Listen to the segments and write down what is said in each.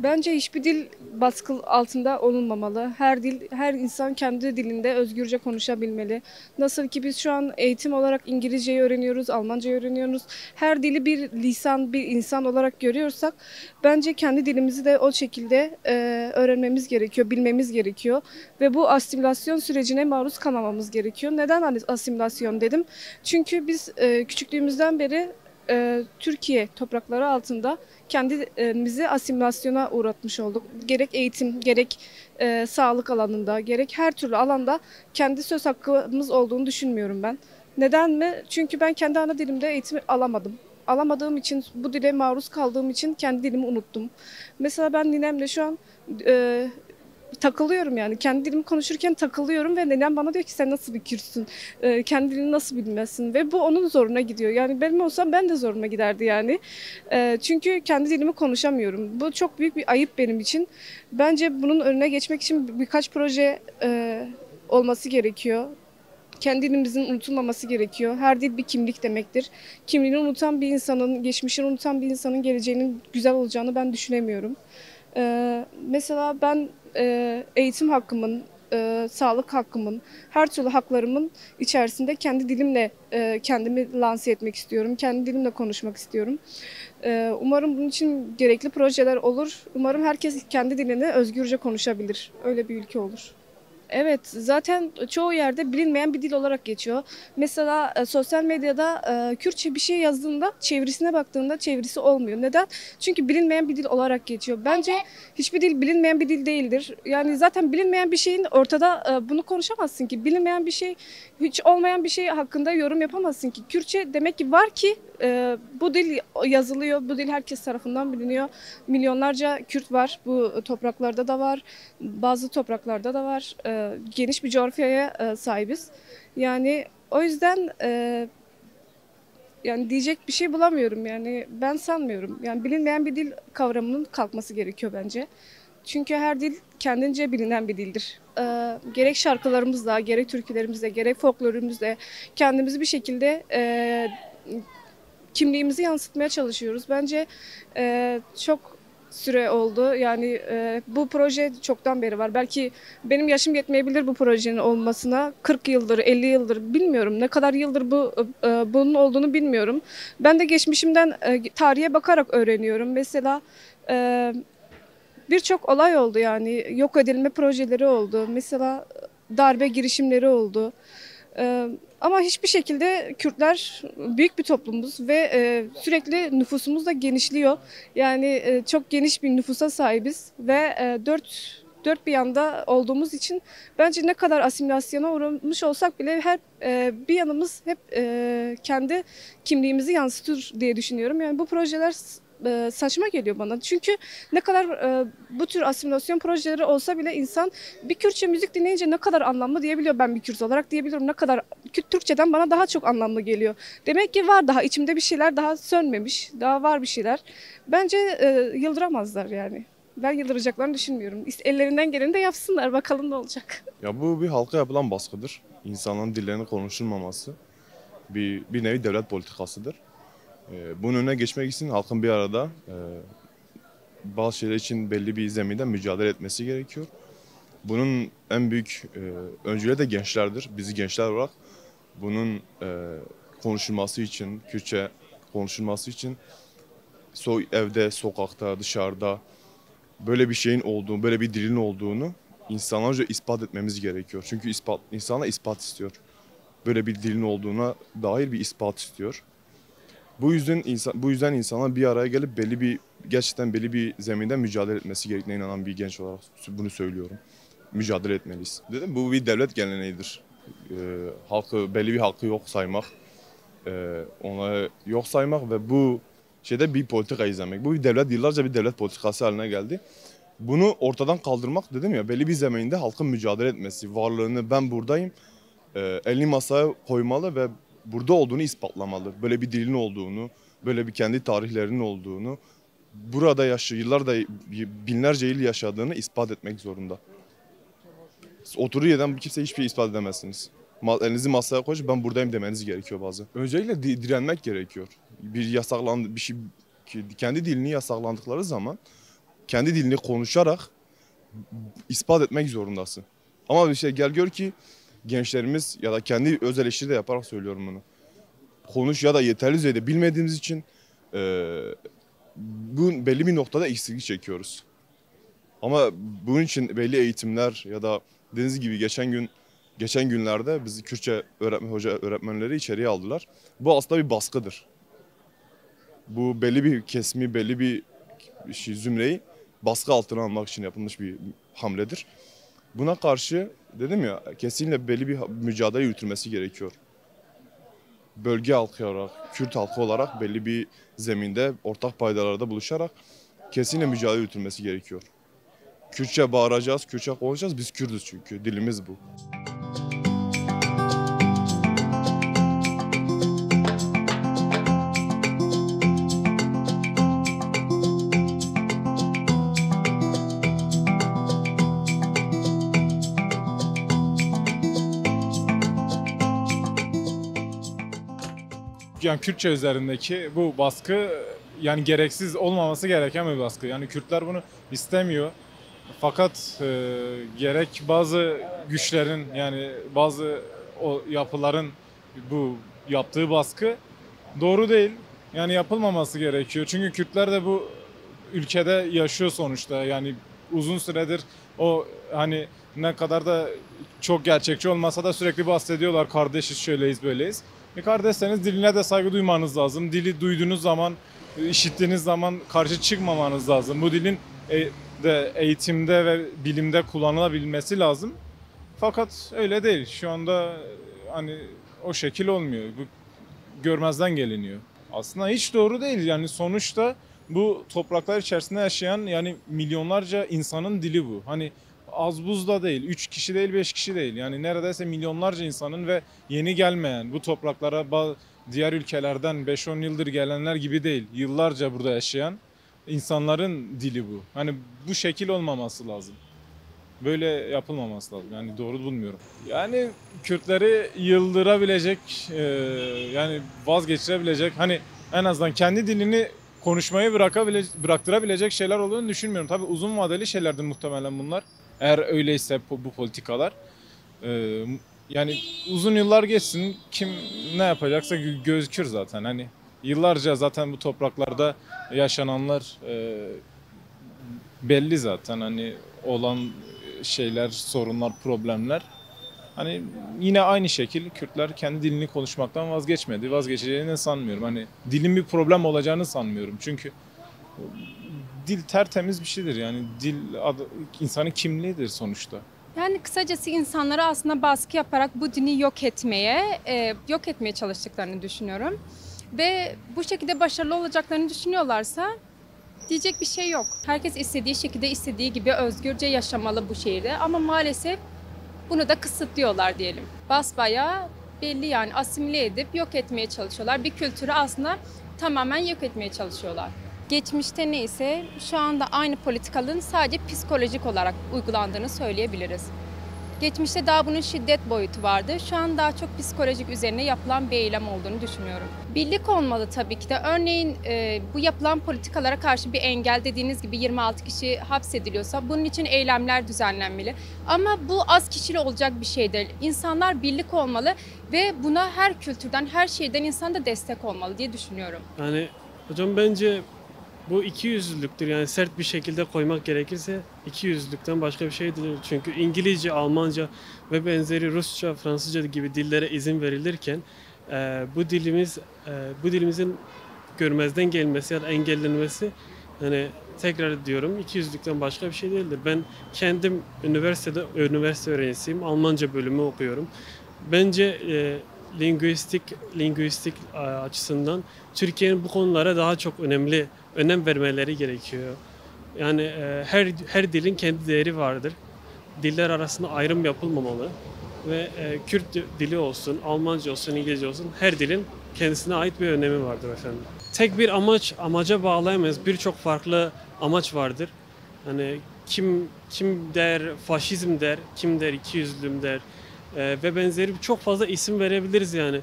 Bence hiçbir dil baskı altında olunmamalı. Her dil, her insan kendi dilinde özgürce konuşabilmeli. Nasıl ki biz şu an eğitim olarak İngilizceyi öğreniyoruz, Almancayı öğreniyoruz. Her dili bir lisan, bir insan olarak görüyorsak bence kendi dilimizi de o şekilde öğrenmemiz gerekiyor, bilmemiz gerekiyor. Ve bu asimilasyon sürecine maruz kalmamamız gerekiyor. Neden asimilasyon dedim? Çünkü biz küçüklüğümüzden beri Türkiye toprakları altında kendimizi asimilasyona uğratmış olduk. Gerek eğitim, gerek sağlık alanında, gerek her türlü alanda kendi söz hakkımız olduğunu düşünmüyorum ben. Neden mi? Çünkü ben kendi ana dilimde eğitim alamadım. Alamadığım için, bu dile maruz kaldığım için kendi dilimi unuttum. Mesela ben ninemle şu an e, takılıyorum yani. Kendi dilimi konuşurken takılıyorum ve neden bana diyor ki sen nasıl bir Kürtsün? Kendi dilini nasıl bilmezsin? Ve bu onun zoruna gidiyor. Yani benim olsam ben de zoruma giderdi yani. Çünkü kendi dilimi konuşamıyorum. Bu çok büyük bir ayıp benim için. Bence bunun önüne geçmek için birkaç proje olması gerekiyor. Kendi dilimizin unutulmaması gerekiyor. Her dil bir kimlik demektir. Kimliğini unutan bir insanın, geçmişini unutan bir insanın geleceğinin güzel olacağını ben düşünemiyorum. Mesela ben eğitim hakkımın, sağlık hakkımın, her türlü haklarımın içerisinde kendi dilimle kendimi lanse etmek istiyorum. Kendi dilimle konuşmak istiyorum. Umarım bunun için gerekli projeler olur. Umarım herkes kendi dilini özgürce konuşabilir. Öyle bir ülke olur. Evet, zaten çoğu yerde bilinmeyen bir dil olarak geçiyor. Mesela sosyal medyada Kürtçe bir şey yazdığında çevirisine baktığında çevirisi olmuyor. Neden? Çünkü bilinmeyen bir dil olarak geçiyor. Bence hiçbir dil bilinmeyen bir dil değildir. Yani zaten bilinmeyen bir şeyin ortada bunu konuşamazsın ki. Bilinmeyen bir şey, hiç olmayan bir şey hakkında yorum yapamazsın ki. Kürtçe demek ki var ki bu dil yazılıyor, bu dil herkes tarafından biliniyor. Milyonlarca Kürt var, bu topraklarda da var, bazı topraklarda da var. Geniş bir coğrafyaya sahibiz. Yani o yüzden yani diyecek bir şey bulamıyorum yani ben sanmıyorum. Yani bilinmeyen bir dil kavramının kalkması gerekiyor bence. Çünkü her dil kendince bilinen bir dildir. Gerek şarkılarımızla, gerek türkülerimizle, gerek folklorumuzla kendimizi bir şekilde kimliğimizi yansıtmaya çalışıyoruz. Bence çok süre oldu. Yani bu proje çoktan beri var. Belki benim yaşım yetmeyebilir bu projenin olmasına. 40 yıldır, 50 yıldır bilmiyorum. Ne kadar yıldır bunun olduğunu bilmiyorum. Ben de geçmişimden tarihe bakarak öğreniyorum. Mesela e, birçok olay oldu yani. Yok edilme projeleri oldu. Mesela darbe girişimleri oldu. Ee, Ama hiçbir şekilde Kürtler büyük bir toplumuz ve sürekli nüfusumuz da genişliyor. Yani çok geniş bir nüfusa sahibiz ve dört bir yanda olduğumuz için bence ne kadar asimilasyona uğramış olsak bile her bir yanımız hep kendi kimliğimizi yansıtır diye düşünüyorum. Yani bu projeler saçma geliyor bana. Çünkü ne kadar bu tür asimilasyon projeleri olsa bile insan bir Kürtçe müzik dinleyince ne kadar anlamlı diyebiliyor, ben bir Kürt olarak diyebiliyorum. Ne kadar Türkçeden bana daha çok anlamlı geliyor. Demek ki var, daha içimde bir şeyler daha sönmemiş. Daha var bir şeyler. Bence yıldıramazlar yani. Ben yıldıracaklarını düşünmüyorum. Ellerinden geleni de yapsınlar. Bakalım ne olacak. Ya bu bir halka yapılan baskıdır. İnsanların dillerinin konuşulmaması bir nevi devlet politikasıdır. Bunun önüne geçmek için halkın bir arada bazı şeyler için belli bir zeminde mücadele etmesi gerekiyor. Bunun en büyük öncüleri de gençlerdir. Bizi gençler olarak bunun konuşulması için, Kürtçe konuşulması için evde, sokakta, dışarıda böyle bir şeyin olduğunu, böyle bir dilin olduğunu insanlarca ispat etmemiz gerekiyor. Çünkü insanlar ispat istiyor. Böyle bir dilin olduğuna dair bir ispat istiyor. Bu yüzden insanlar bir araya gelip gerçekten belli bir zeminde mücadele etmesi gerektiğine inanan bir genç olarak bunu söylüyorum. Mücadele etmeliyiz. Dedim bu bir devlet geleneğidir. Belli bir halkı yok saymak, onları yok saymak ve bu şeyde bir politika izlemek. Bu yıllarca bir devlet politikası haline geldi. Bunu ortadan kaldırmak dedim ya, belli bir zeminde halkın mücadele etmesi, varlığını ben buradayım, elini masaya koymalı ve burada olduğunu ispatlamalı. Böyle bir dilin olduğunu, böyle bir kendi tarihlerinin olduğunu, burada yıllarda binlerce yıl yaşadığını ispat etmek zorunda. Oturduğu yerden kimse hiçbir şey ispat edemezsiniz. Elinizi masaya koyup ben buradayım demeniz gerekiyor bazen. Öncelikle direnmek gerekiyor. Bir şey kendi dilini yasaklandıkları zaman kendi dilini konuşarak ispat etmek zorundasın. Ama bir şey gel gör ki gençlerimiz ya da kendi öz eleştiri de yaparak söylüyorum bunu. Konuş ya da yeterli düzeyde bilmediğimiz için bu belli bir noktada eksiklik çekiyoruz. Ama bunun için belli eğitimler ya da dediğiniz gibi geçen günlerde bizi Kürtçe öğretmenleri içeriye aldılar. Bu aslında bir baskıdır. Bu belli bir kesimi, belli bir zümreyi baskı altına almak için yapılmış bir hamledir. Buna karşı dedim ya kesinlikle belli bir mücadele yürütülmesi gerekiyor. Bölge halkı olarak, Kürt halkı olarak belli bir zeminde ortak paydalarda buluşarak kesinlikle mücadele yürütülmesi gerekiyor. Kürtçe bağıracağız, Kürtçe konuşacağız. Biz Kürdüz çünkü. Dilimiz bu. Yani Kürtçe üzerindeki bu baskı yani gereksiz olmaması gereken bir baskı. Yani Kürtler bunu istemiyor. Fakat gerek bazı güçlerin yani bazı o yapıların bu yaptığı baskı doğru değil. Yani yapılmaması gerekiyor. Çünkü Kürtler de bu ülkede yaşıyor sonuçta. Yani uzun süredir o hani ne kadar da çok gerçekçi olmasa da sürekli bahsediyorlar. Kardeşiz, şöyleyiz, böyleyiz. Kardeşseniz diline de saygı duymanız lazım. Dili duyduğunuz zaman, işittiğiniz zaman karşı çıkmamanız lazım. Bu dilin de eğitimde ve bilimde kullanılabilmesi lazım. Fakat öyle değil. Şu anda hani o şekil olmuyor. Bu görmezden geliniyor. Aslında hiç doğru değil. Yani sonuçta bu topraklar içerisinde yaşayan yani milyonlarca insanın dili bu. Hani az buz da değil, 3 kişi değil, 5 kişi değil. Yani neredeyse milyonlarca insanın ve yeni gelmeyen bu topraklara diğer ülkelerden 5-10 yıldır gelenler gibi değil. Yıllarca burada yaşayan insanların dili bu. Hani bu şekil olmaması lazım. Böyle yapılmaması lazım. Yani doğru bulmuyorum. Yani Kürtleri yıldırabilecek, yani vazgeçirebilecek, hani en azından kendi dilini konuşmayı bıraktırabilecek şeyler olduğunu düşünmüyorum. Tabii uzun vadeli şeylerdir muhtemelen bunlar. Eğer öyleyse bu politikalar. Yani uzun yıllar geçsin, kim ne yapacaksa gözükür zaten. Hani yıllarca zaten bu topraklarda yaşananlar belli zaten. Hani olan şeyler, sorunlar, problemler. Hani yine aynı şekilde Kürtler kendi dilini konuşmaktan vazgeçmedi. Vazgeçeceğini sanmıyorum. Hani dilin bir problem olacağını sanmıyorum. Çünkü dil tertemiz bir şeydir. Yani dil insanın kimliğidir sonuçta. Yani kısacası insanlara aslında baskı yaparak bu dini yok etmeye çalıştıklarını düşünüyorum. Ve bu şekilde başarılı olacaklarını düşünüyorlarsa diyecek bir şey yok. Herkes istediği şekilde, istediği gibi özgürce yaşamalı bu şehirde. Ama maalesef bunu da kısıtlıyorlar diyelim. Basbayağı belli yani asimile edip yok etmeye çalışıyorlar. Bir kültürü aslında tamamen yok etmeye çalışıyorlar. Geçmişte neyse şu anda aynı politikaların sadece psikolojik olarak uygulandığını söyleyebiliriz. Geçmişte daha bunun şiddet boyutu vardı. Şu an daha çok psikolojik üzerine yapılan bir eylem olduğunu düşünüyorum. Birlik olmalı tabii ki de. Örneğin bu yapılan politikalara karşı bir engel dediğiniz gibi 26 kişi hapsediliyorsa bunun için eylemler düzenlenmeli. Ama bu az kişili olacak bir şey değil. İnsanlar birlik olmalı ve buna her kültürden, her şeyden insan da destek olmalı diye düşünüyorum. Yani hocam bence bu ikiyüzlülüktür. Yani sert bir şekilde koymak gerekirse ikiyüzlülükten başka bir şey değil. Çünkü İngilizce, Almanca ve benzeri Rusça, Fransızca gibi dillere izin verilirken bu dilimizin görmezden gelmesi ya da engellenmesi yani tekrar diyorum ikiyüzlülükten başka bir şey değildir. Ben kendim üniversite öğrencisiyim. Almanca bölümü okuyorum. Bence lingüistik açısından Türkiye'nin bu konulara daha çok önem vermeleri gerekiyor. Yani her dilin kendi değeri vardır. Diller arasında ayrım yapılmamalı ve Kürt dili olsun, Almanca olsun, İngilizce olsun her dilin kendisine ait bir önemi vardır efendim. Tek bir amaca bağlayamayız. Birçok farklı amaç vardır. Hani kim der faşizm der, kim der ikiyüzlülüğüm der ve benzeri çok fazla isim verebiliriz yani.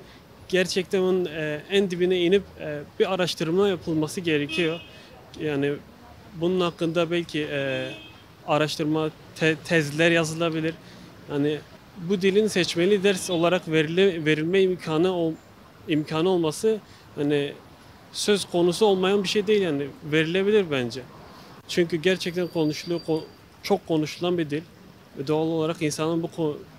Gerçekten onun en dibine inip bir araştırma yapılması gerekiyor. Yani Bunun hakkında belki araştırma tezler yazılabilir. Hani bu dilin seçmeli ders olarak verilme imkanı olması hani söz konusu olmayan bir şey değil, yani verilebilir bence. Çünkü gerçekten çok konuşulan bir dil. Ve doğal olarak insanın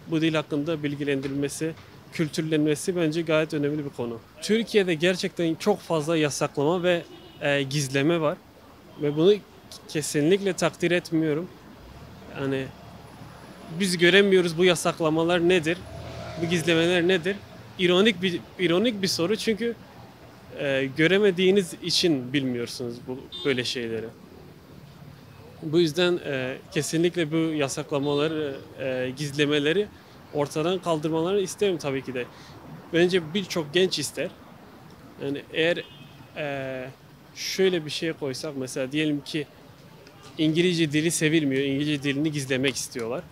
bu dil hakkında bilgilendirilmesi, kültürlenmesi bence gayet önemli bir konu. Türkiye'de gerçekten çok fazla yasaklama ve gizleme var. Ve bunu kesinlikle takdir etmiyorum. Yani biz göremiyoruz bu yasaklamalar nedir, bu gizlemeler nedir? İronik bir soru, çünkü göremediğiniz için bilmiyorsunuz böyle şeyleri. Bu yüzden kesinlikle bu yasaklamaları, gizlemeleri ortadan kaldırmalarını isterim tabii ki de. Bence birçok genç ister. Yani eğer şöyle bir şey koysak, mesela diyelim ki İngilizce dili sevilmiyor, İngilizce dilini gizlemek istiyorlar.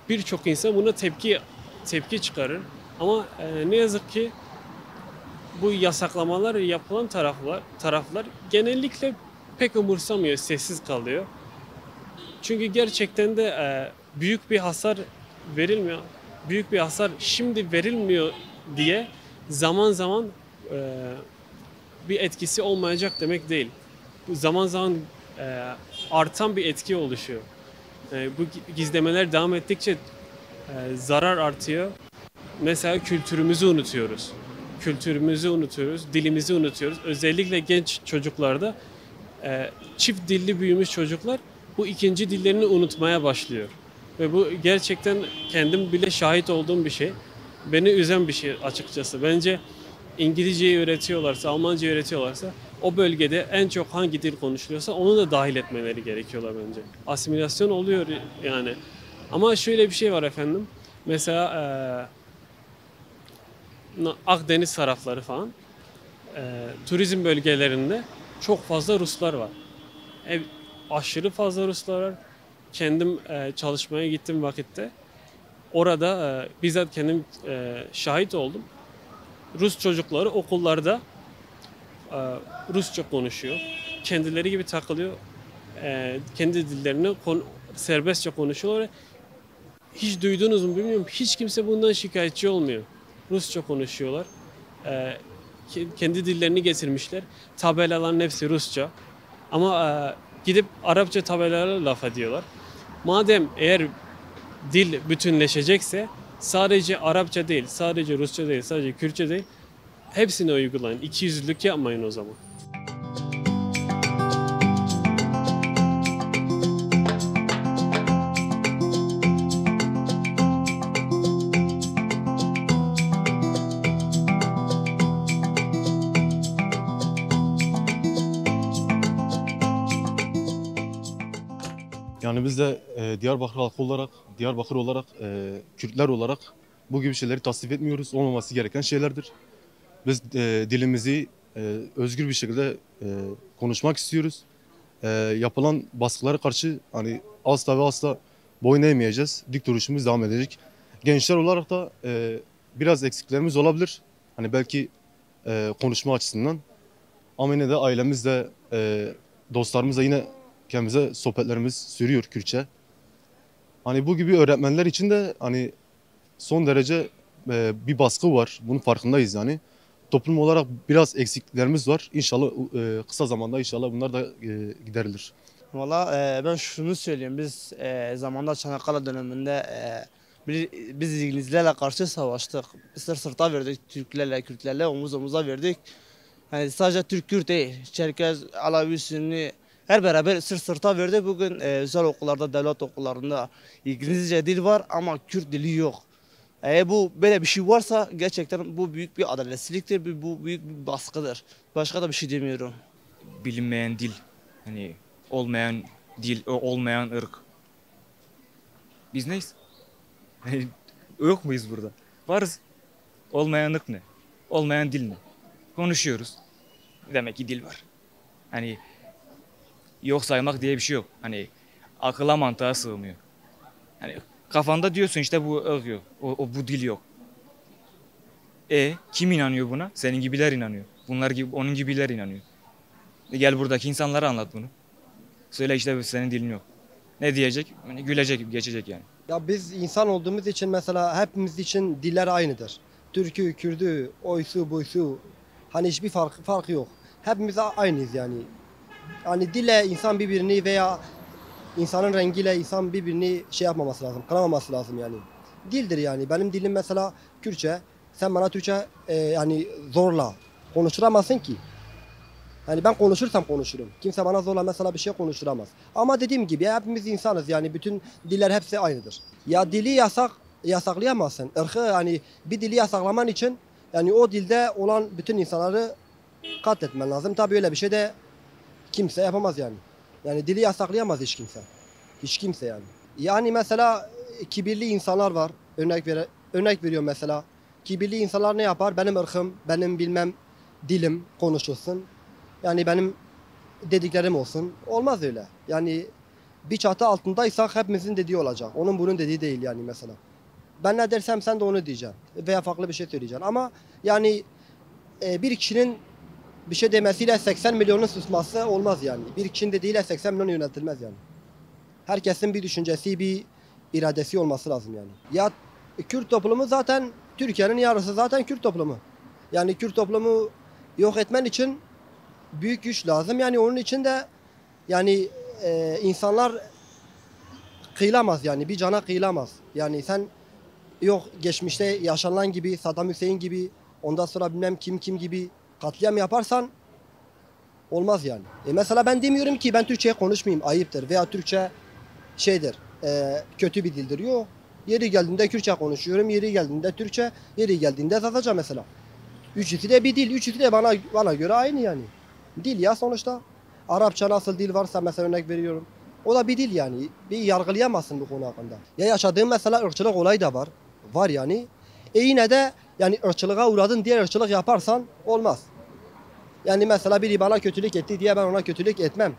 Birçok insan buna tepki çıkarır. Ama ne yazık ki bu yasaklamalar yapılan taraflar genellikle pek umursamıyor, sessiz kalıyor. Çünkü gerçekten de büyük bir hasar verilmiyor. Büyük bir hasar şimdi verilmiyor diye zaman zaman bir etkisi olmayacak demek değil. Bu zaman zaman artan bir etki oluşuyor. Bu gizlemeler devam ettikçe zarar artıyor. Mesela kültürümüzü unutuyoruz. Dilimizi unutuyoruz. Özellikle genç çocuklarda çift dilli büyümüş çocuklar bu ikinci dillerini unutmaya başlıyor. Ve bu gerçekten kendim bile şahit olduğum bir şey. Beni üzen bir şey açıkçası. Bence İngilizceyi öğretiyorlarsa, Almanca öğretiyorlarsa o bölgede en çok hangi dil konuşuluyorsa onu da dahil etmeleri gerekiyorlar bence. Asimilasyon oluyor yani. Ama şöyle bir şey var efendim. Mesela Akdeniz tarafları falan, turizm bölgelerinde çok fazla Ruslar var. Aşırı fazla Ruslar var. Kendim çalışmaya gittim vakitte. Orada bizzat kendim şahit oldum. Rus çocukları okullarda Rusça konuşuyor. Kendileri gibi takılıyor. Kendi dillerini serbestçe konuşuyorlar. Hiç duydunuz mu bilmiyorum. Hiç kimse bundan şikayetçi olmuyor. Rusça konuşuyorlar. Kendi dillerini getirmişler. Tabelaların hepsi Rusça. Ama gidip Arapça tabelalarla laf ediyorlar. Madem eğer dil bütünleşecekse sadece Arapça değil, sadece Rusça değil, sadece Kürtçe değil, hepsini uygulayın. İkiyüzlülük yapmayın o zaman. Yani biz de Diyarbakır halkı olarak, Kürtler olarak bu gibi şeyleri tasvip etmiyoruz. Olmaması gereken şeylerdir. Biz dilimizi özgür bir şekilde konuşmak istiyoruz. Yapılan baskılara karşı hani asla ve asla boyun eğmeyeceğiz. Dik duruşumuz devam edecek. Gençler olarak da biraz eksiklerimiz olabilir. Hani belki konuşma açısından. Ama yine de ailemizle, dostlarımızla yine kendimize sohbetlerimiz sürüyor Kürtçe. Hani bu gibi öğretmenler için de hani son derece bir baskı var. Bunun farkındayız yani. Toplum olarak biraz eksikliklerimiz var. İnşallah kısa zamanda inşallah bunlar da giderilir. Valla ben şunu söyleyeyim. Biz zamanda Çanakkale döneminde biz İngilizlerle karşı savaştık. Sırt sırta verdik Türklerle, Kürtlerle omuz omuza verdik. Yani sadece Türk-Kürt değil, Çerkez, Alevi, Sünni her beraber sırt sırta verdik. Bugün özel okullarda, devlet okullarında İngilizce dil var ama Kürt dili yok. Bu böyle bir şey varsa gerçekten bu büyük bir adaletsizliktir, bu büyük bir baskıdır. Başka da bir şey demiyorum. Bilinmeyen dil, hani olmayan dil, olmayan ırk. Biz neyiz? Yok muyuz burada? Varız. Olmayan ırk ne? Olmayan dil ne? Konuşuyoruz. Demek ki dil var. Hani yok saymak diye bir şey yok. Hani akıla mantığa sığmıyor. Hani kafanda diyorsun işte bu ırk yok. Bu dil yok. Kim inanıyor buna? Senin gibiler inanıyor. Bunlar gibi, onun gibiler inanıyor. Gel buradaki insanlara anlat bunu. Söyle işte senin dilin yok. Ne diyecek? Yani gülecek, geçecek yani. Ya biz insan olduğumuz için mesela hepimiz için diller aynıdır. Türkü, Kürdü, oysu, buysu. Hani hiçbir farkı yok. Hepimiz aynıyız yani. Yani dille insan birbirini veya insanın rengiyle insan birbirini şey yapmaması lazım, kıramaması lazım yani. Dildir yani. Benim dilim mesela Kürtçe. Sen bana Türkçe yani zorla konuşturamazsın ki. Yani ben konuşursam konuşurum. Kimse bana zorla mesela bir şey konuşturamaz. Ama dediğim gibi hepimiz insanız yani bütün diller hepsi aynıdır. Ya dili yasaklayamazsın. Irkı yani bir dili yasaklaman için yani o dilde olan bütün insanları katletmen lazım. Tabii öyle bir şey de kimse yapamaz yani. Yani dili yasaklayamaz hiç kimse. Hiç kimse yani. Yani mesela kibirli insanlar var. Örnek veriyorum mesela. Kibirli insanlar ne yapar? Benim ırkım, benim bilmem dilim konuşulsun. Yani benim dediklerim olsun. Olmaz öyle. Yani bir çatı altındaysak hepimizin dediği olacak. Onun bunun dediği değil yani mesela. Ben ne dersem sen de onu diyeceksin. Veya farklı bir şey söyleyeceksin. Ama yani bir kişinin bir şey demesiyle 80 milyonun susması olmaz yani. Bir kişinin dediğiyle 80 milyon yönetilmez yani. Herkesin bir düşüncesi, bir iradesi olması lazım yani. Ya Kürt toplumu zaten Türkiye'nin yarısı zaten Kürt toplumu. Yani Kürt toplumu yok etmen için büyük güç lazım. Yani onun için de yani insanlar kıyılamaz yani bir cana kıyılamaz. Yani sen yok geçmişte yaşanan gibi Saddam Hüseyin gibi ondan sonra bilmem kim gibi katliam yaparsan olmaz yani. Mesela ben demiyorum ki ben Türkçe konuşmayayım ayıptır veya Türkçe şeydir kötü bir dildir. Yok. Yeri geldiğinde Kürtçe konuşuyorum, yeri geldiğinde Türkçe, yeri geldiğinde Zazaca mesela. Üçüsü de bir dil, üçüsü de bana göre aynı yani. Dil ya sonuçta. Arapça nasıl dil varsa mesela örnek veriyorum. O da bir dil yani. Bir yargılayamazsın bu konu hakkında. Ya yaşadığım mesela ırkçılık olayı da var. Var yani. Yine de yani ırkçılığa uğradın diğer ırkçılık yaparsan olmaz. Yani mesela biri bana kötülük etti diye ben ona kötülük etmem.